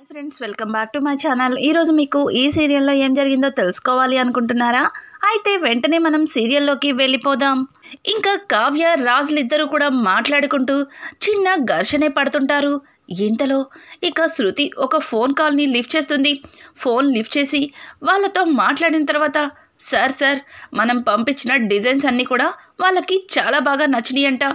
Friends, welcome back to my channel. ఈరోజు మీకు ఈ సీరియల్లో ఏం జరిగిందో తెలుసుకోవాలి అనుకుంటున్నారా? అయితే వెంటనే మనం సీరియల్లోకి వెళ్ళిపోదాం. ఇంకా కావ్య రాజులు ఇద్దరు కూడా మాట్లాడుకుంటూ చిన్న ఘర్షణే పడుతుంటారు. ఇంతలో ఇక శృతి ఒక ఫోన్ కాల్ని లిఫ్ట్ చేస్తుంది. ఫోన్ లిఫ్ట్ చేసి వాళ్ళతో మాట్లాడిన తర్వాత, సార్ మనం పంపించిన డిజైన్స్ అన్నీ కూడా వాళ్ళకి చాలా బాగా నచ్చినాయంట,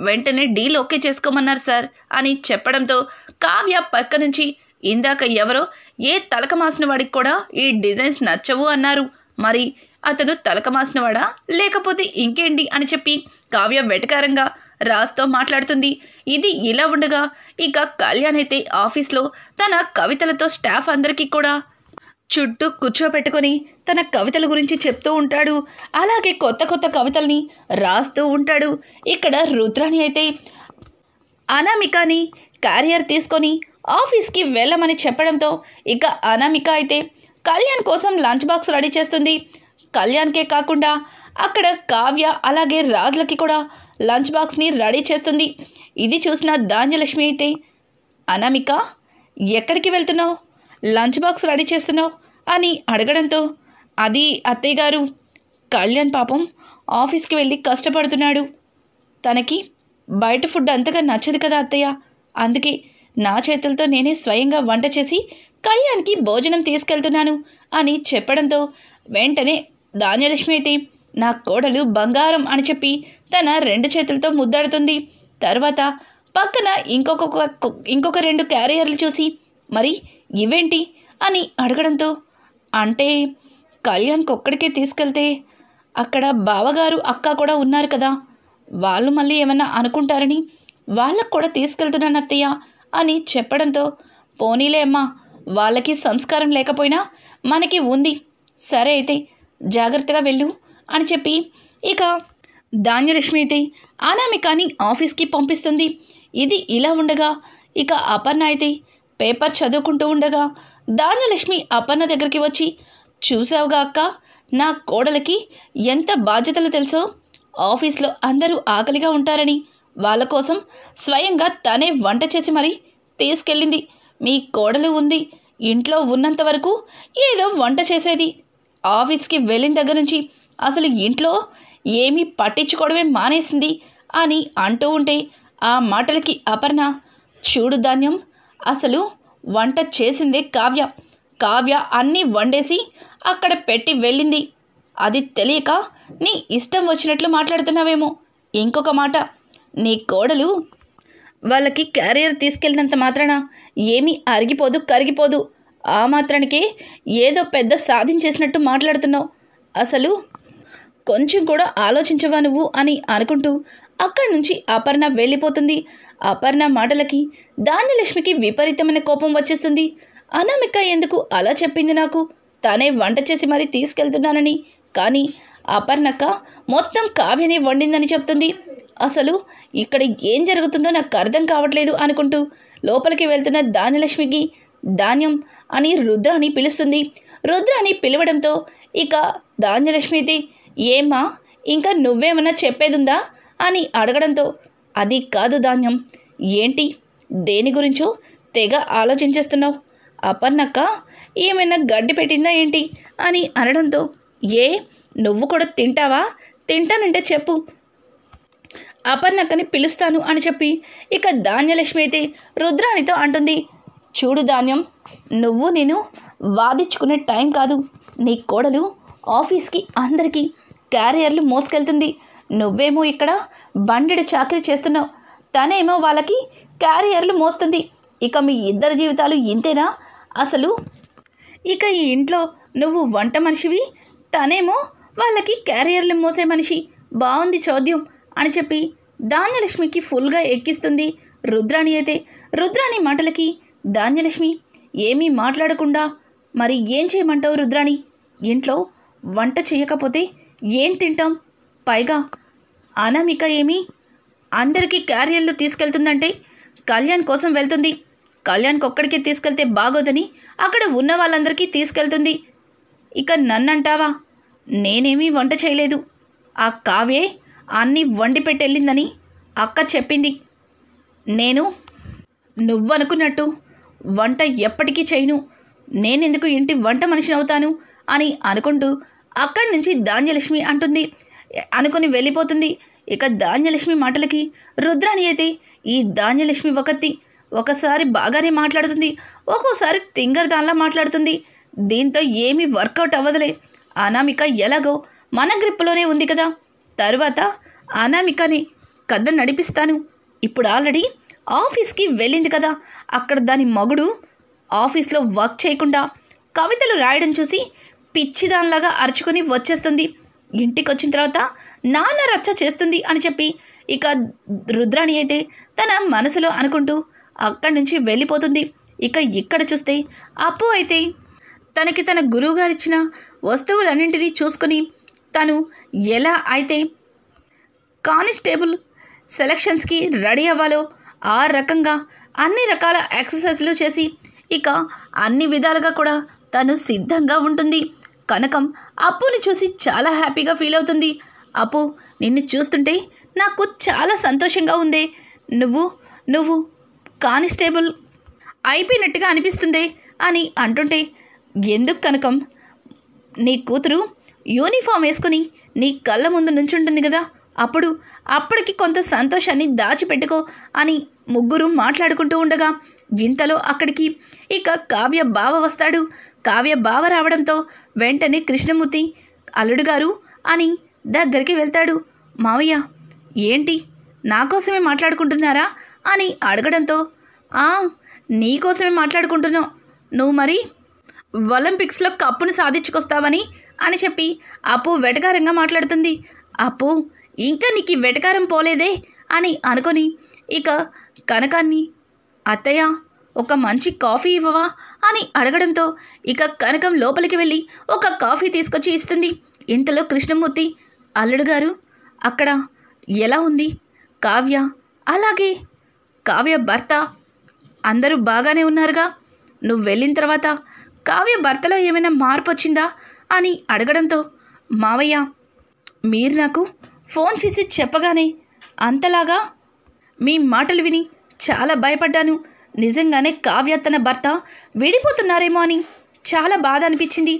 వెంటనే డీల్ ఓకే చేసుకోమన్నారు సార్ అని చెప్పడంతో కావ్య పక్క నుంచి, ఇందాక ఎవరో ఏ తలక మాసిన వాడికి కూడా ఈ డిజైన్స్ నచ్చవు అన్నారు, మరి అతను తలక మాసినవాడా లేకపోతే ఇంకేంటి అని చెప్పి కావ్య వెటకారంగా రాజ్తో మాట్లాడుతుంది. ఇది ఇలా ఉండగా ఇక కళ్యాణ్ అయితే ఆఫీస్లో తన కవితలతో స్టాఫ్ అందరికీ కూడా చుట్టూ కూర్చోపెట్టుకొని తన కవితల గురించి చెప్తూ ఉంటాడు. అలాగే కొత్త కవితల్ని రాస్తూ ఉంటాడు. ఇక్కడ రుద్రాణి అయితే అనామికని క్యారియర్ తీసుకొని ఆఫీస్కి వెళ్ళమని చెప్పడంతో ఇక అనామిక అయితే కళ్యాణ్ కోసం లంచ్ బాక్స్ రెడీ చేస్తుంది. కళ్యాణ్కే కాకుండా అక్కడ కావ్య అలాగే రాజులకి కూడా లంచ్ బాక్స్ని రెడీ చేస్తుంది. ఇది చూసిన ధాన్యలక్ష్మి అయితే, అనామిక ఎక్కడికి వెళ్తున్నావు, లంచ్ బాక్స్ రెడీ చేస్తున్నావు అని అడగడంతో, అది అత్తయ్య గారు, కళ్యాణ్ పాపం ఆఫీస్కి వెళ్ళి కష్టపడుతున్నాడు, తనకి బయట ఫుడ్ అంతగా నచ్చదు కదా అత్తయ్య, అందుకే నా చేతులతో నేనే స్వయంగా వంట చేసి కళ్యాణ్కి భోజనం తీసుకెళ్తున్నాను అని చెప్పడంతో వెంటనే ధాన్యలక్ష్మి అయితే, నా కోడలు బంగారం అని చెప్పి తన 2 చేతులతో ముద్దాడుతుంది. తర్వాత పక్కన ఇంకొక 2 క్యారియర్లు చూసి, మరి ఇవేంటి అని అడగడంతో, అంటే కళ్యాణ్కి ఒక్కడికే తీసుకెళ్తే అక్కడ బావగారు అక్క కూడా ఉన్నారు కదా, వాళ్ళు మళ్ళీ ఏమన్నా అనుకుంటారని వాళ్ళకు కూడా తీసుకెళ్తున్నాను అత్తయ్య అని చెప్పడంతో, పోనీలే అమ్మా, వాళ్ళకి సంస్కారం లేకపోయినా మనకి ఉంది, సరే అయితే జాగ్రత్తగా వెళ్ళు అని చెప్పి ఇక ధాన్యలక్ష్మి అయితే అనామికని ఆఫీస్కి పంపిస్తుంది. ఇది ఇలా ఉండగా ఇక అపర్ణ అయితే పేపర్ చదువుకుంటూ ఉండగా ధాన్యలక్ష్మి అపర్ణ దగ్గరికి వచ్చి, చూసావుగా అక్క, నా కోడలికి ఎంత బాధ్యతలు తెలుసో, ఆఫీస్లో అందరూ ఆకలిగా ఉంటారని వాళ్ళ కోసం స్వయంగా తనే వంట చేసి మరీ తీసుకెళ్ళింది. మీ కోడలు ఉంది, ఇంట్లో ఉన్నంత వరకు ఏదో వంట చేసేది, ఆఫీస్కి వెళ్ళిన దగ్గర నుంచి అసలు ఇంట్లో ఏమీ పట్టించుకోవడమే మానేసింది అని అంటూ ఉంటే, ఆ మాటలకి అపర్ణ, చూడు ధాన్యం, అసలు వంట చేసిందే కావ్య అన్నీ వండేసి అక్కడ పెట్టి వెళ్ళింది, అది తెలియక నీ ఇష్టం వచ్చినట్లు మాట్లాడుతున్నావేమో. ఇంకొక మాట, నీ కోడలు వాళ్ళకి క్యారియర్ తీసుకెళ్ళినంత మాత్రాన ఏమీ అరిగిపోదు కరిగిపోదు, ఆ మాత్రానికే ఏదో పెద్ద సాధించేసినట్టు మాట్లాడుతున్నావు, అసలు కొంచెం కూడా ఆలోచించవా నువ్వు అని అనుకుంటూ అక్కడి నుంచి అపర్ణ వెళ్ళిపోతుంది. అపర్ణ మాటలకి ధాన్యలక్ష్మికి విపరీతమైన కోపం వచ్చేస్తుంది. అనామిక ఎందుకు అలా చెప్పింది నాకు, తానే వంట చేసి మరీ తీసుకెళ్తున్నానని, కానీ అపర్ణక్క మొత్తం కావ్యని వండిందని చెప్తుంది, అసలు ఇక్కడ ఏం జరుగుతుందో నాకు అర్థం కావట్లేదు అనుకుంటూ లోపలికి వెళ్తున్న ధాన్యలక్ష్మికి ధాన్యం అని రుద్రాని పిలుస్తుంది. రుద్రాని పిలవడంతో ఇక ధాన్యలక్ష్మి అయితే, ఏమ్మా ఇంకా నువ్వేమన్నా చెప్పేదుందా అని అడగడంతో, అది కాదు ధాన్యం, ఏంటి దేని గురించో తెగ ఆలోచించేస్తున్నావు, అపర్ణక్క ఏమైనా గడ్డి పెట్టిందా ఏంటి అని అనడంతో, ఏ నువ్వు కూడా తింటావా, తింటానంటే చెప్పు, అపర్ణక్కని పిలుస్తాను అని చెప్పి ఇక ధాన్యలక్ష్మి అయితే రుద్రానితో అంటుంది, చూడు ధాన్యం, నువ్వు నేను వాదించుకునే టైం కాదు, నీ కోడలు ఆఫీస్కి అందరికీ క్యారియర్లు మోసుకెళ్తుంది, నువ్వేమో ఇక్కడ బండెడు చాకరీ చేస్తున్నావు, తనేమో వాళ్ళకి క్యారియర్లు మోస్తుంది, ఇక మీ ఇద్దరి జీవితాలు ఇంతేనా, అసలు ఇక ఈ ఇంట్లో నువ్వు వంట మనిషివి, తనేమో వాళ్ళకి క్యారియర్లు మోసే మనిషి, బాగుంది చోద్యం అని చెప్పి ధాన్యలక్ష్మికి ఫుల్గా ఎక్కిస్తుంది రుద్రాణి అయితే. రుద్రాణి మాటలకి ధాన్యలక్ష్మి ఏమీ మాట్లాడకుండా, మరి ఏం చేయమంటావు రుద్రాణి, ఇంట్లో వంట చేయకపోతే ఏం తింటాం, పైగా అనామిక ఏమీ అందరికీ క్యారియర్లు తీసుకెళ్తుందంటే కళ్యాణ్ కోసం వెళ్తుంది, కళ్యాణ్కి ఒక్కడికి తీసుకెళ్తే బాగోదని అక్కడ ఉన్న వాళ్ళందరికీ తీసుకెళ్తుంది, ఇక నన్నంటావా, నేనేమీ వంట చేయలేదు, ఆ కావ్యే అన్నీ వండి పెట్టెళ్ళిందని అక్క చెప్పింది, నేను నువ్వనుకున్నట్టు వంట ఎప్పటికీ చేయను, నేనెందుకు ఇంటి వంట మనిషిని అవుతాను అని అనుకుంటూ అక్కడి నుంచి ధాన్యలక్ష్మి అనుకుని వెళ్ళిపోతుంది. ఇక ధాన్యలక్ష్మి మాటలకి రుద్రాణి అయితే ఈ ధాన్యలక్ష్మి ఒకసారి బాగానే మాట్లాడుతుంది, ఒక్కోసారి తింగర్ దానిలా మాట్లాడుతుంది. దీంతో ఏమీ వర్కౌట్ అవ్వదులే. అనామిక ఎలాగో మన గ్రిప్లోనే ఉంది కదా, తరువాత అనామికని కథ నడిపిస్తాను. ఇప్పుడు ఆల్రెడీ ఆఫీస్కి వెళ్ళింది కదా, అక్కడ దాని మగుడు ఆఫీస్లో వర్క్ చేయకుండా కవితలు రాయడం చూసి పిచ్చిదానిలాగా అరుచుకొని వచ్చేస్తుంది. ఇంటికి వచ్చిన తర్వాత నాన్న రచ్చ చేస్తుంది అని చెప్పి ఇక రుద్రాణి అయితే తన మనసులో అనుకుంటూ అక్కడి నుంచి వెళ్ళిపోతుంది. ఇక ఇక్కడ చూస్తే అప్పు అయితే తనకి తన గురువుగారిచ్చిన వస్తువులన్నింటినీ చూసుకుని తను ఎలా అయితే కానిస్టేబుల్ సెలక్షన్స్కి రెడీ అవ్వాలో ఆ రకంగా అన్ని రకాల ఎక్సర్సైజ్లు చేసి ఇక అన్ని విధాలుగా కూడా తను సిద్ధంగా ఉంటుంది. కనకం అప్పుని చూసి చాలా హ్యాపీగా ఫీల్ అవుతుంది. అప్పు, నిన్ను చూస్తుంటే నాకు చాలా సంతోషంగా ఉందే, నువ్వు కానిస్టేబుల్ అయిపోయినట్టుగా అనిపిస్తుంది అని అంటుంటే, ఎందుకు కనకం, నీ కూతురు యూనిఫామ్ వేసుకుని నీ కళ్ళ ముందు నుంచుంటుంది కదా, అప్పటికి కొంత సంతోషాన్ని దాచిపెట్టుకో అని ముగ్గురు మాట్లాడుకుంటూ ఉండగా ఇంతలో అక్కడికి ఇక కావ్య బావ వస్తాడు. కావ్య బావ రావడంతో వెంటనే కృష్ణమూర్తి అల్లుడు గారు అని దగ్గరికి వెళ్తాడు. మావయ్య, ఏంటి నా కోసమే మాట్లాడుకుంటున్నారా అని అడగడంతో, నీకోసమే మాట్లాడుకుంటున్నావు, నువ్వు మరి ఒలింపిక్స్లో కప్పును సాధించుకొస్తావని అని చెప్పి అప్పు వెటకారంగా మాట్లాడుతుంది. అప్పు, ఇంకా నీకు వెటకారం పోలేదే అని అనుకొని ఇక కనకాన్ని, అత్తయ్య ఒక మంచి కాఫీ ఇవ్వవా అని అడగడంతో ఇక కనకం లోపలికి వెళ్ళి ఒక కాఫీ తీసుకొచ్చి ఇస్తుంది. ఇంతలో కృష్ణమూర్తి, అల్లుడు గారు, అక్కడ ఎలా ఉంది కావ్య, అలాగే కావ్య భర్త, అందరూ బాగానే ఉన్నారుగా, నువ్వు వెళ్ళిన తర్వాత కావ్య భర్తలో ఏమైనా మార్పు వచ్చిందా అని అడగడంతో, మావయ్య, మీరు నాకు ఫోన్ చేసి చెప్పగానే అంతలాగా మీ మాటలు విని చాలా భయపడ్డాను. నిజంగానే కావ్య తన భర్త విడిపోతున్నారేమో అని చాలా బాధ అనిపించింది.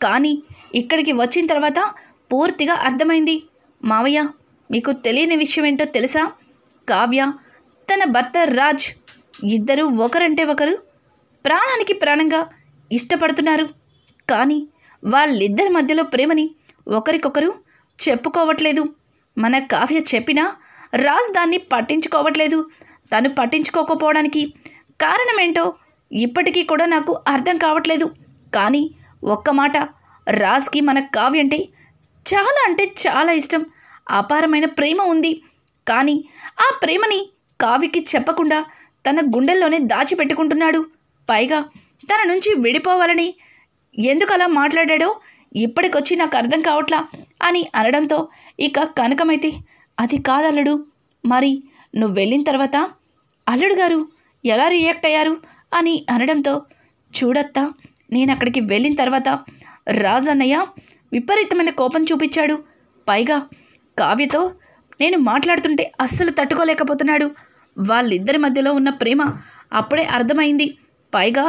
కానీ ఇక్కడికి వచ్చిన తర్వాత పూర్తిగా అర్థమైంది. మావయ్య, మీకు తెలియని విషయం ఏంటో తెలుసా? కావ్య తన భర్త రాజ్ ఇద్దరూ ఒకరంటే ఒకరు ప్రాణానికి ప్రాణంగా ఇష్టపడుతున్నారు. కానీ వాళ్ళిద్దరి మధ్యలో ప్రేమని ఒకరికొకరు చెప్పుకోవట్లేదు. మన కావ్య చెప్పినా రాజ్ దాన్ని పట్టించుకోవట్లేదు. తను పట్టించుకోకపోవడానికి కారణమేంటో ఇప్పటికీ కూడా నాకు అర్థం కావట్లేదు. కానీ ఒక్క మాట, రాజ్కి మన కావ్య అంటే చాలా ఇష్టం, అపారమైన ప్రేమ ఉంది. కానీ ఆ ప్రేమని కావ్యకి చెప్పకుండా తన గుండెల్లోనే దాచిపెట్టుకుంటున్నాడు. పైగా తన నుంచి విడిపోవాలని ఎందుకు అలా మాట్లాడాడో ఇప్పటికొచ్చి నాకు అర్థం కావట్లా అని అనడంతో ఇక కనకమైతే, అది కాదల్లుడు, మరి నువ్వు వెళ్ళిన తర్వాత అల్లుడు గారు ఎలా రియాక్ట్ అయ్యారు అని అనడంతో, చూడత్తా, నేను అక్కడికి వెళ్ళిన తర్వాత రాజన్నయ్య విపరీతమైన కోపం చూపించాడు. పైగా కావ్యతో నేను మాట్లాడుతుంటే అస్సలు తట్టుకోలేకపోతున్నాడు. వాళ్ళిద్దరి మధ్యలో ఉన్న ప్రేమ అప్పుడే అర్థమైంది. పైగా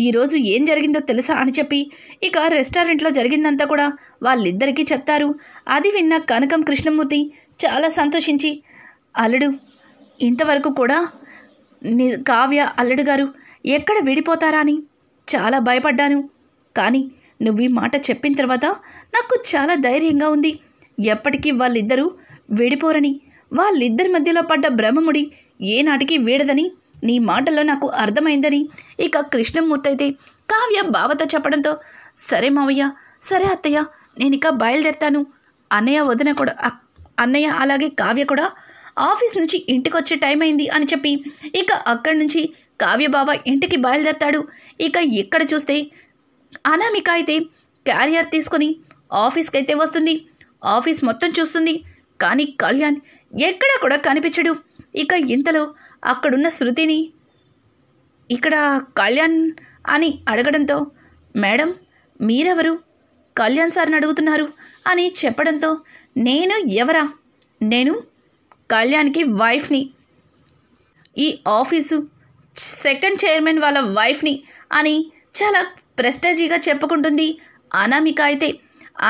ఈరోజు ఏం జరిగిందో తెలుసా అని చెప్పి ఇక రెస్టారెంట్లో జరిగిందంతా కూడా వాళ్ళిద్దరికీ చెప్తారు. అది విన్న కనకం కృష్ణమూర్తి చాలా సంతోషించి, అల్లుడు, ఇంతవరకు కూడా కావ్య అల్లుడు గారు ఎక్కడ విడిపోతారా అని చాలా భయపడ్డాను. కానీ నువ్వు ఈ మాట చెప్పిన తర్వాత నాకు చాలా ధైర్యంగా ఉంది. ఎప్పటికీ వాళ్ళిద్దరూ విడిపోరని, వాళ్ళిద్దరి మధ్యలో పడ్డ బ్రహ్మముడి ఏనాటికి వీడదని నీ మాటల్లో నాకు అర్థమైందని ఇక కృష్ణమూర్తి అయితే కావ్య బావతో చెప్పడంతో, సరే మావయ్య, సరే అత్తయ్య, నేను ఇక బయలుదేరుతాను. అన్నయ్య అలాగే కావ్య కూడా ఆఫీస్ నుంచి ఇంటికి వచ్చే టైం అయింది అని చెప్పి ఇక అక్కడి నుంచి కావ్య బావ ఇంటికి బయలుదేరతాడు. ఇక ఇక్కడ చూస్తే అనామిక అయితే క్యారియర్ తీసుకొని ఆఫీస్కి అయితే వస్తుంది. ఆఫీస్ మొత్తం చూస్తుంది, కానీ కళ్యాణ్ ఎక్కడా కూడా కనిపించడు. ఇక ఇంతలో అక్కడున్న శృతిని ఇక్కడ కళ్యాణ్ అని అడగడంతో, మేడం, మీరెవరు, కళ్యాణ్ సార్ని అడుగుతున్నారు అని చెప్పడంతో, నేను కళ్యాణ్కి వైఫ్ని. ఈ ఆఫీసు సెకండ్ చైర్మన్ వాళ్ళ వైఫ్ని అని చాలా ప్రెస్టేజీగా చెప్పుకుంటుంది అనామిక అయితే.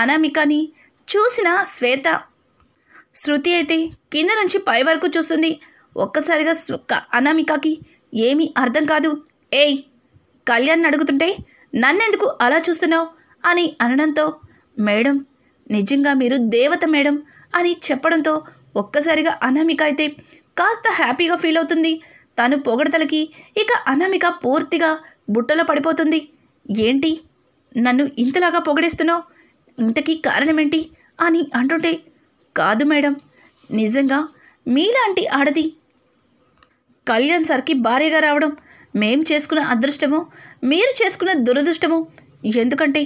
అనామికని చూసిన శ్వేత శృతి అయితే కింద నుంచి పై వరకు చూస్తుంది. ఒక్కసారిగా అనామికకి ఏమీ అర్థం కాదు. ఏయ్, కళ్యాణ్ అడుగుతుంటే నన్నెందుకు అలా చూస్తున్నావు అని అనడంతో, మేడం నిజంగా మీరు దేవత మేడం అని చెప్పడంతో ఒక్కసారిగా అనామిక అయితే కాస్త హ్యాపీగా ఫీల్ అవుతుంది. తను పొగడతలకి ఇక అనామిక పూర్తిగా బుట్టలో పడిపోతుంది. ఏంటి నన్ను ఇంతలాగా పొగడేస్తున్నావు, ఇంతకీ కారణమేంటి అని అంటుంటే, కాదు మేడం, నిజంగా మీలాంటి ఆడది కళ్యాణ్ సార్కి భార్యగా రావడం మేం చేసుకున్న అదృష్టము, మీరు చేసుకున్న దురదృష్టము. ఎందుకంటే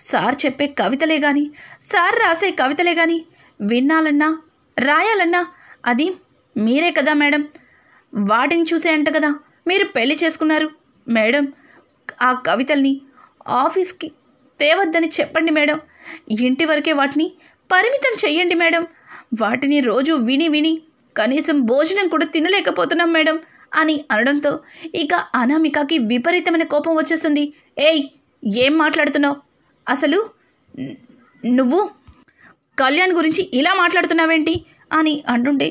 సార్ చెప్పే కవితలే కానీ, సార్ రాసే కవితలే కానీ వినాలన్నా రాయాలన్నా అది మీరే కదా మేడం. వాటిని చూసే అంట కదా మీరు పెళ్లి చేసుకున్నారు. మేడం, ఆ కవితల్ని ఆఫీస్కి తేవద్దని చెప్పండి మేడం. ఇంటి వరకే వాటిని పరిమితం చెయ్యండి మేడం. వాటిని రోజు విని విని కనీసం భోజనం కూడా తినలేకపోతున్నాం మేడం అని అనడంతో ఇక అనామికకి విపరీతమైన కోపం వచ్చేస్తుంది. ఏయ్, ఏం మాట్లాడుతున్నావు? అసలు నువ్వు కళ్యాణ్ గురించి ఇలా మాట్లాడుతున్నావేంటి అని అంటుంటే,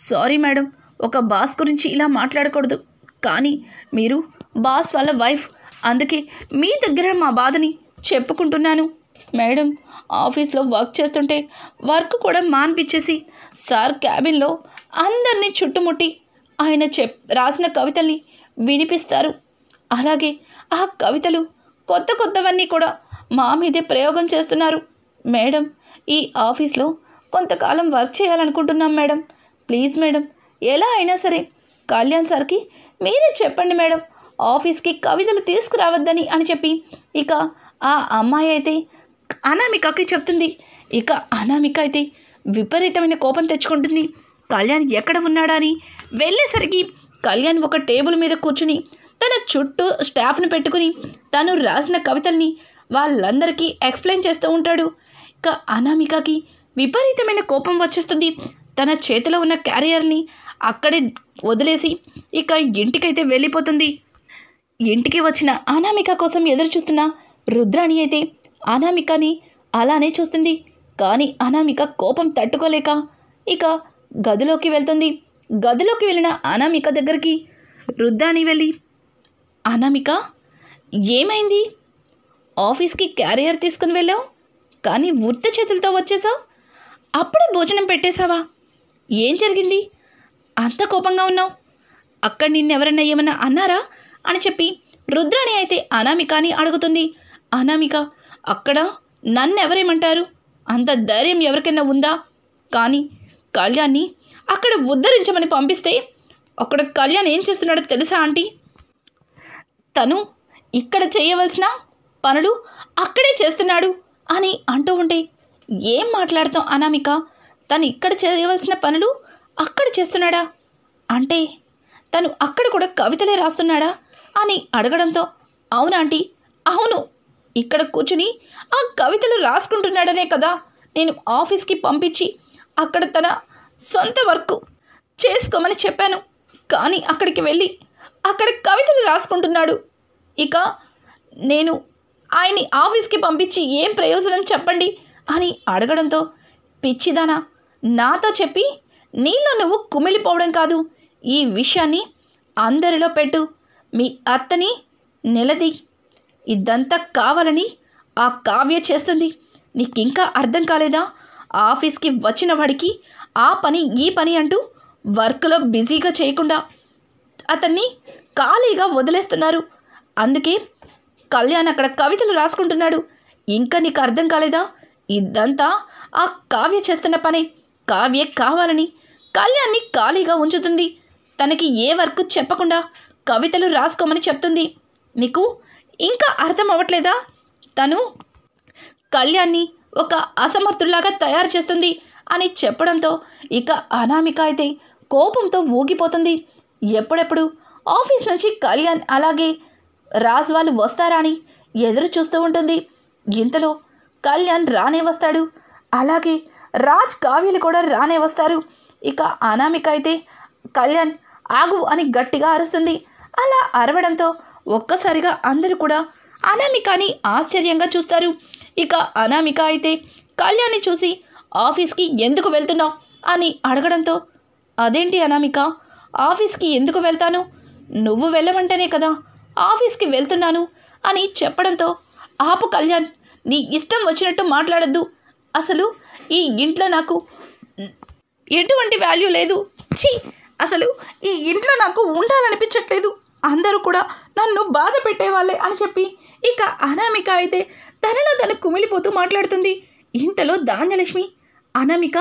సారీ మేడం, ఒక బాస్ గురించి ఇలా మాట్లాడకూడదు, కానీ మీరు బాస్ వాళ్ళ వైఫ్, అందుకే మీ దగ్గర మా బాధని చెప్పుకుంటున్నాను మేడం. ఆఫీస్లో వర్క్ చేస్తుంటే వర్క్ కూడా మాన్పించేసి సార్ క్యాబిన్లో అందరినీ చుట్టుముట్టి ఆయన రాసిన కవితల్ని వినిపిస్తారు. అలాగే ఆ కవితలు కొత్త కొత్తవన్నీ కూడా మా మీదే ప్రయోగం చేస్తున్నారు మేడం. ఈ ఆఫీస్లో కొంతకాలం వర్క్ చేయాలనుకుంటున్నాం మేడం. ప్లీజ్ మేడం, ఎలా అయినా సరే కళ్యాణ్ సార్కి మీరే చెప్పండి మేడం, ఆఫీస్కి కవితలు తీసుకురావద్దని అని చెప్పి ఇక ఆ అమ్మాయి అయితే అనామికకి చెప్తుంది. ఇక అనామిక అయితే విపరీతమైన కోపం తెచ్చుకుంటుంది. కళ్యాణ్ ఎక్కడ ఉన్నాడా అని వెళ్ళేసరికి కళ్యాణ్ ఒక టేబుల్ మీద కూర్చుని తన చుట్టూ స్టాఫ్ను పెట్టుకుని తను రాసిన కవితల్ని వాళ్ళందరికీ ఎక్స్ప్లెయిన్ చేస్తూ ఉంటాడు. ఇక అనామికకి విపరీతమైన కోపం వచ్చేస్తుంది. తన చేతిలో ఉన్న క్యారియర్ని అక్కడే వదిలేసి ఇక ఇంటికైతే వెళ్ళిపోతుంది. ఇంటికి వచ్చిన అనామిక కోసం ఎదురు చూస్తున్న రుద్రాణి అయితే అనామికని అలానే చూస్తుంది. కానీ అనామిక కోపం తట్టుకోలేక ఇక గదిలోకి వెళ్తుంది. గదిలోకి వెళ్ళిన అనామిక దగ్గరికి రుద్రాణి వెళ్ళి, అనామిక ఏమైంది? ఆఫీస్కి క్యారియర్ తీసుకుని వెళ్ళావు, కానీ ఉత్త చేతులతో వచ్చేసావు. అప్పుడే భోజనం పెట్టేశావా? ఏం జరిగింది? అంత కోపంగా ఉన్నావు. అక్కడ నిన్నెవరన్నా ఏమన్నా అన్నారా అని చెప్పి రుద్రాణి అయితే అనామికని అడుగుతుంది. అనామిక, అక్కడ నన్నెవరేమంటారు? అంత ధైర్యం ఎవరికైనా ఉందా? కానీ కళ్యాణ్ని అక్కడ ఉద్ధరించమని పంపిస్తే అక్కడ కళ్యాణ్ ఏం చేస్తున్నాడో తెలుసా ఆంటీ? తను ఇక్కడ చేయవలసిన పనులు అక్కడే చేస్తున్నాడు అని అంటూ ఉంటే, ఏం మాట్లాడతాం అనామిక? తను ఇక్కడ చేయవలసిన పనులు అక్కడ చేస్తున్నాడా అంటే తను అక్కడ కూడా కవితలే రాస్తున్నాడా అని అడగడంతో, అవునాంటీ, అవును, ఇక్కడ కూర్చుని ఆ కవితలు రాసుకుంటున్నాడనే కదా నేను ఆఫీస్కి పంపించి అక్కడ తన సొంత వర్క్ చేసుకోమని చెప్పాను. కానీ అక్కడికి వెళ్ళి అక్కడ కవితలు రాసుకుంటున్నాడు. ఇక నేను ఆయన్ని ఆఫీస్కి పంపించి ఏం ప్రయోజనం చెప్పండి అని అడగడంతో, పిచ్చిదానా, నాతో చెప్పి నీలో నువ్వు కుమిలిపోవడం కాదు, ఈ విషయాన్ని అందరిలో పెట్టు, మీ అత్తని నిలది. ఇదంతా కావాలని ఆ కావ్య చేస్తుంది. నీకింకా అర్థం కాలేదా? ఆఫీస్కి వచ్చిన వాడికి ఆ పని ఈ పని అంటూ వర్క్లో బిజీగా చేయకుండా అతన్ని ఖాళీగా వదిలేస్తున్నారు. అందుకే కళ్యాణ్ అక్కడ కవితలు రాసుకుంటున్నాడు. ఇంకా నీకు అర్థం కాలేదా? ఇదంతా ఆ కావ్య చేస్తున్న పనే. కావ్య కావాలని కళ్యాణ్ని ఖాళీగా ఉంచుతుంది. తనకి ఏ వర్క్ చెప్పకుండా కవితలు రాసుకోమని చెప్తుంది. నీకు ఇంకా అర్థం అవ్వట్లేదా? తను కళ్యాణ్ని ఒక అసమర్థుల్లాగా తయారు చేస్తుంది అని చెప్పడంతో ఇక అనామిక అయితే కోపంతో ఊగిపోతుంది. ఎప్పుడెప్పుడు ఆఫీస్ నుంచి కళ్యాణ్ అలాగే రాజ్ వాళ్ళు వస్తారా అని ఎదురు చూస్తూ ఉంటుంది. ఇంతలో కళ్యాణ్ రానే వస్తాడు. అలాగే రాజ్ కావ్యలు కూడా రానే వస్తారు. ఇక అనామిక అయితే కళ్యాణ్ ఆగు అని గట్టిగా అరుస్తుంది. అలా అరవడంతో ఒక్కసారిగా అందరూ కూడా అనామికని ఆశ్చర్యంగా చూస్తారు. ఇక అనామిక అయితే కళ్యాణ్ని చూసి ఆఫీస్కి ఎందుకు వెళ్తున్నావు అని అడగడంతో, అదేంటి అనామిక, ఆఫీస్కి ఎందుకు వెళ్తాను, నువ్వు వెళ్ళమంటేనే కదా ఆఫీస్కి వెళ్తున్నాను అని చెప్పడంతో, ఆపు కళ్యాణ్, నీ ఇష్టం వచ్చినట్టు మాట్లాడద్దు. అసలు ఈ ఇంట్లో నాకు ఎటువంటి వాల్యూ లేదు. ఛీ, అసలు ఈ ఇంట్లో నాకు ఉండాలనిపించట్లేదు. అందరూ కూడా నన్ను బాధ పెట్టేవాళ్ళే అని చెప్పి ఇక అనామిక అయితే తనలో తను కుమిలిపోతూ మాట్లాడుతుంది. ఇంతలో ధాన్యలక్ష్మి, అనామిక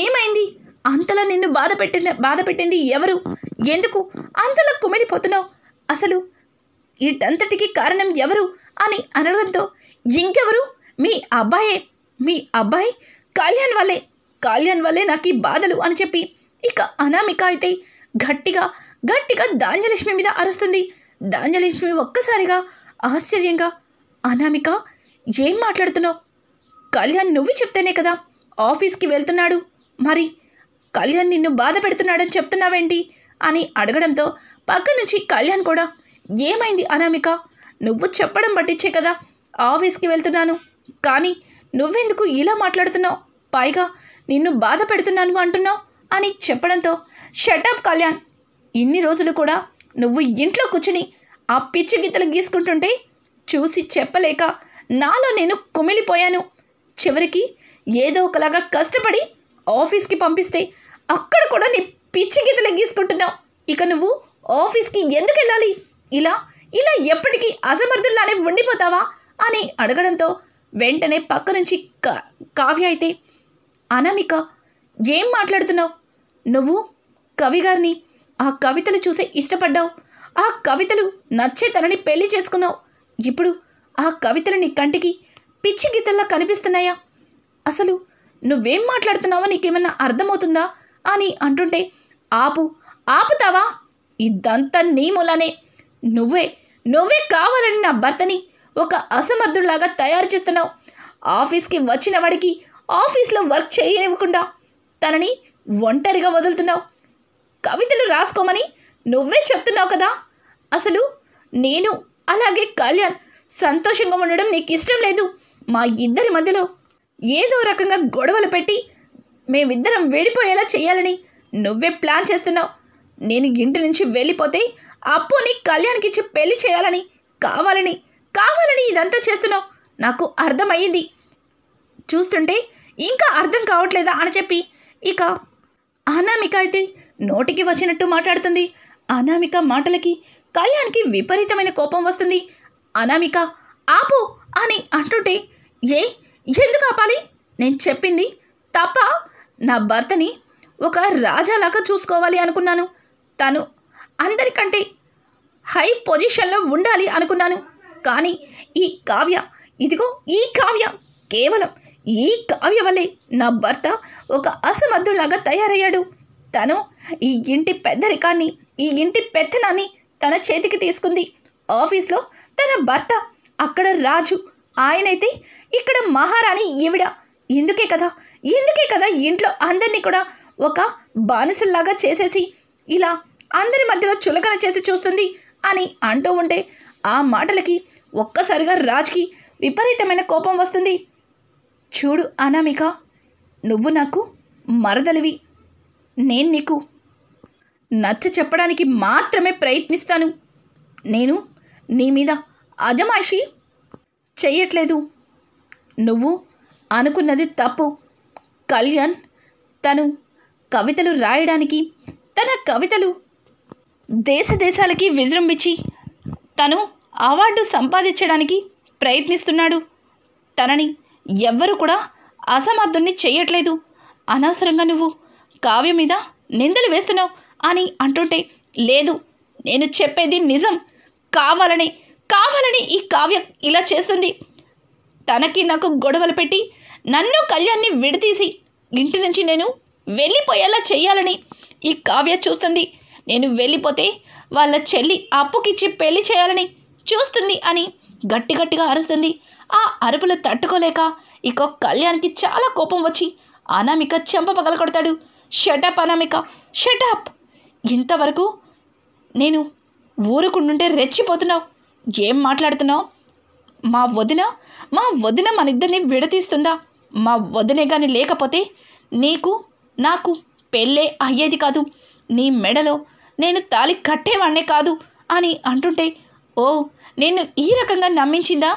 ఏమైంది, అంతలా నిన్ను బాధ పెట్టింది ఎవరు, ఎందుకు అంతలా కుమిలిపోతున్నావు, అసలు వీటంతటికి కారణం ఎవరు అని అనడంతో, ఇంకెవరు, మీ అబ్బాయే, మీ అబ్బాయి కళ్యాణ్ వల్లే నాకు ఈ బాధలు అని చెప్పి ఇక అనామిక అయితే గట్టిగా ధాన్యలక్ష్మి మీద అరుస్తుంది. ధాన్యలక్ష్మి ఒక్కసారిగా ఆశ్చర్యంగా, అనామిక ఏం మాట్లాడుతున్నావు, కళ్యాణ్ నువ్వు చెప్తేనే కదా ఆఫీస్కి వెళ్తున్నాడు, మరి కళ్యాణ్ నిన్ను బాధ పెడుతున్నాడని చెప్తున్నావేంటి అని అడగడంతో పక్క నుంచి కళ్యాణ్ కూడా, ఏమైంది అనామిక, నువ్వు చెప్పడం పట్టించే కదా ఆఫీస్కి వెళ్తున్నాను, కానీ నువ్వెందుకు ఇలా మాట్లాడుతున్నావు, పైగా నిన్ను బాధ పెడుతున్నాను అంటున్నావు అని చెప్పడంతో, షటప్ కళ్యాణ్, ఇన్ని రోజులు కూడా నువ్వు ఇంట్లో కూర్చుని ఆ పిచ్చి గీతలు గీసుకుంటుంటే చూసి చెప్పలేక నాలో నేను కుమిలిపోయాను. చివరికి ఏదో ఒకలాగా కష్టపడి ఆఫీస్కి పంపిస్తే అక్కడ కూడా నీ పిచ్చి గీతలు గీసుకుంటున్నావు. ఇక నువ్వు ఆఫీస్కి ఎందుకు వెళ్ళాలి, ఇలా ఎప్పటికీ అసమర్థుల్లానే ఉండిపోతావా అని అడగడంతో వెంటనే పక్క నుంచి కావ్య అయితే, అనామిక ఏం మాట్లాడుతున్నావు, నువ్వు కవి గారిని ఆ కవితలు చూసే ఇష్టపడ్డావు, ఆ కవితలు నచ్చే తనని పెళ్లి చేసుకున్నావు, ఇప్పుడు ఆ కవితలు నీ కంటికి పిచ్చి గీతల్లా కనిపిస్తున్నాయా, అసలు నువ్వేం మాట్లాడుతున్నావో నీకేమన్నా అర్థమవుతుందా అని అంటుంటే, ఆపుతావా, ఇదంతా నీ మూలానే, నువ్వే కావాలని నా భర్తని ఒక అసమర్థుల్లాగా తయారు చేస్తున్నావు, ఆఫీస్కి వచ్చిన వాడికి ఆఫీస్లో వర్క్ చేయనివ్వకుండా తనని ఒంటరిగా వదులుతున్నావు, కవితలు రాసుకోమని నువ్వే చెప్తున్నావు కదా, అసలు నేను అలాగే కళ్యాణ్ సంతోషంగా ఉండడం నీకు ఇష్టం లేదు, మా ఇద్దరి మధ్యలో ఏదో రకంగా గొడవలు పెట్టి మేమిద్దరం వేడిపోయేలా చేయాలని నువ్వే ప్లాన్ చేస్తున్నావు, నేను ఇంటి నుంచి వెళ్ళిపోతే అప్పుని కళ్యాణ్కి ఇచ్చి పెళ్లి చేయాలని కావాలని ఇదంతా చేస్తున్నావు, నాకు అర్థమయ్యింది, చూస్తుంటే ఇంకా అర్థం కావట్లేదా అని చెప్పి ఇక అనామిక అయితే నోటికి వచ్చినట్టు మాట్లాడుతుంది. అనామిక మాటలకి కళ్యాణ్కి విపరీతమైన కోపం వస్తుంది. అనామిక ఆపు అని అంటుంటే, ఎందుకు ఆపాలి, నేను చెప్పింది తప్ప, నా భర్తని ఒక రాజాలాగా చూసుకోవాలి అనుకున్నాను, తను అందరికంటే హై పొజిషన్లో ఉండాలి అనుకున్నాను, కానీ ఈ కావ్య కేవలం ఈ కావ్య వల్లే నా భర్త ఒక అసమర్థులాగా తయారయ్యాడు, తను ఈ ఇంటి పెద్దరికాన్ని, ఈ ఇంటి పెత్తనాన్ని తన చేతికి తీసుకుంది, ఆఫీస్లో తన భర్త అక్కడ రాజు, ఆయనైతే ఇక్కడ మహారాణి ఈవిడ, ఇందుకే కదా ఇంట్లో అందరినీ కూడా ఒక బానిసల్లాగా చేసేసి ఇలా అందరి మధ్యలో చులకన చేసి చూస్తుంది అని అంటూ ఉంటే, ఆ మాటలకి ఒక్కసారిగా రాజ్కి విపరీతమైన కోపం వస్తుంది. చూడు అనామిక, నువ్వు నాకు మరదలివి, నేను నీకు నచ్చ చెప్పడానికి మాత్రమే ప్రయత్నిస్తాను, నేను నీ మీద అజమాయిషి చెయ్యట్లేదు, నువ్వు అనుకున్నది తప్పు, కళ్యాణ్ తను కవితలు రాయడానికి, తన కవితలు దేశాలకి విజృంభించి తను అవార్డు సంపాదించడానికి ప్రయత్నిస్తున్నాడు, తనని ఎవ్వరు కూడా అసమర్థుణ్ణి చెయ్యట్లేదు, అనవసరంగా నువ్వు కావ్య మీద నిందలు వేస్తున్నావు అని అంటుంటే, లేదు నేను చెప్పేది నిజం, కావాలని ఈ కావ్య ఇలా చేస్తుంది, తనకి నాకు గొడవలు పెట్టి నన్ను కళ్యాణ్ని విడతీసి ఇంటి నుంచి నేను వెళ్ళిపోయేలా చెయ్యాలని ఈ కావ్య చూస్తుంది, నేను వెళ్ళిపోతే వాళ్ళ చెల్లి అప్పుకిచ్చి పెళ్లి చేయాలని చూస్తుంది అని గట్టిగా అరుస్తుంది. ఆ అరుపులు తట్టుకోలేక ఇక కళ్యాణ్కి చాలా కోపం వచ్చి అనామిక చెంప పగల కొడతాడు. షటప్ అనామిక, షటప్, ఇంతవరకు నేను ఊరుకుంటుంటే రెచ్చిపోతున్నావు. ఏం మాట్లాడుతున్నావు? మా వదిన మా వదిన మన ఇద్దరిని విడతీస్తుందా? మా వదినే కానీ లేకపోతే నీకు నాకు పెళ్ళే అయ్యేది కాదు. నీ మెడలో నేను తాళి కట్టేవాణ్ణే కాదు అని అంటుంటే, ఓ నిన్ను ఈ రకంగా నమ్మించిందా?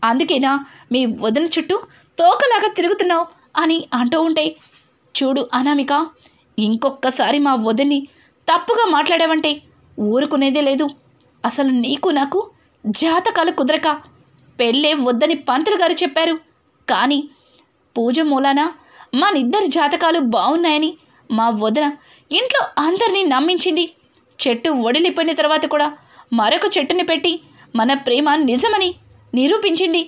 అందుకేనా మీ వదిన చుట్టూ తోకలాగా తిరుగుతున్నావు అని అంటూ ఉంటే, చూడు అనామిక, ఇంకొక్కసారి మా వదిన్ని తప్పుగా మాట్లాడావంటే ఊరుకునేదే లేదు. అసలు నీకు నాకు జాతకాలు కుదరక పెళ్ళే వద్దని పంతులు గారు చెప్పారు. కానీ పూజ మూలాన మనిద్దరి జాతకాలు బాగున్నాయని మా వదిన ఇంట్లో అందరినీ నమ్మించింది. చెట్టు ఒడిలిపోయిన తర్వాత కూడా మరొక చెట్టుని పెట్టి మన ప్రేమ నిజమని నిరూపించింది.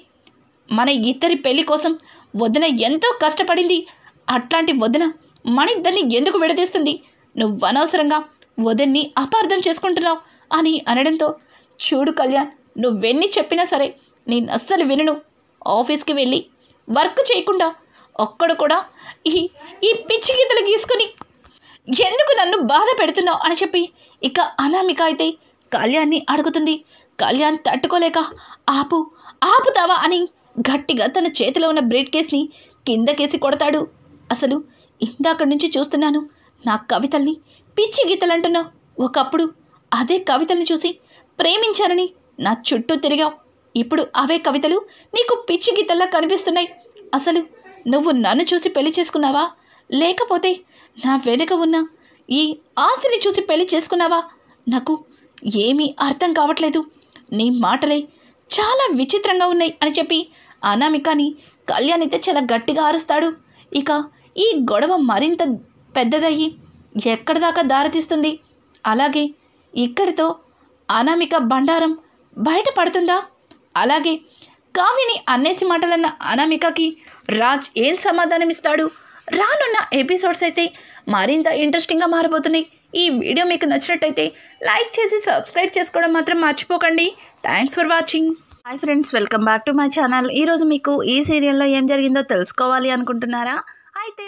మన ఇద్దరి పెళ్లి కోసం వదిన ఎంతో కష్టపడింది. అట్లాంటి వదిన మన ఇద్దరిని ఎందుకు విడదీస్తుంది? నువ్వు అనవసరంగా వదిన్ని అపార్థం చేసుకుంటున్నావు అని అనడంతో, చూడు కళ్యాణ్, నువ్వెన్ని చెప్పినా సరే నేను అస్సలు వినను. ఆఫీస్కి వెళ్ళి వర్క్ చేయకుండా ఒక్కడు కూడా ఈ ఈ పిచ్చి గీతలు గీసుకుని ఎందుకు నన్ను బాధ పెడుతున్నావు అని చెప్పి ఇక అనామిక అయితే కళ్యాణ్ని అడుగుతుంది. కళ్యాణ్ తట్టుకోలేక ఆపుతావా అని గట్టిగా తన చేతిలో ఉన్న బ్రీడ్ కేస్ని కిందకేసి కొడతాడు. అసలు ఇందాక నుంచి చూస్తున్నాను, నా కవితల్ని పిచ్చి గీతలు అంటున్నావు. ఒకప్పుడు అదే కవితల్ని చూసి ప్రేమించానని నా చుట్టూ తిరిగావు. ఇప్పుడు అవే కవితలు నీకు పిచ్చి గీతల్లా కనిపిస్తున్నాయి. అసలు నువ్వు నన్ను చూసి పెళ్లి చేసుకున్నావా, లేకపోతే నా వెనుక ఉన్న ఈ ఆస్తిని చూసి పెళ్లి చేసుకున్నావా? నాకు ఏమీ అర్థం కావట్లేదు. నీ మాటలే చాలా విచిత్రంగా ఉన్నాయి అని చెప్పి అనామికని కళ్యాణ్ అయితే చాలా గట్టిగా అరుస్తాడు. ఇక ఈ గొడవ మరింత పెద్దదయ్యి ఎక్కడి దాకా దారితీస్తుంది? అలాగే ఇక్కడితో అనామిక బండారం బయటపడుతుందా? అలాగే కావ్యని అన్నేసి మాటలన్న అనామికకి రాజ్ ఏం సమాధానం ఇస్తాడు? రానున్న ఎపిసోడ్స్ అయితే మరింత ఇంట్రెస్టింగ్గా మారబోతున్నాయి. ఈ వీడియో మీకు నచ్చినట్టయితే లైక్ చేసి సబ్స్క్రైబ్ చేసుకోవడం మాత్రం మర్చిపోకండి. Thanks for watching. Hi friends, welcome back to my channel. ఈరోజు మీకు ఈ సీరియల్లో ఏం జరిగిందో తెలుసుకోవాలి అనుకుంటున్నారా? అయితే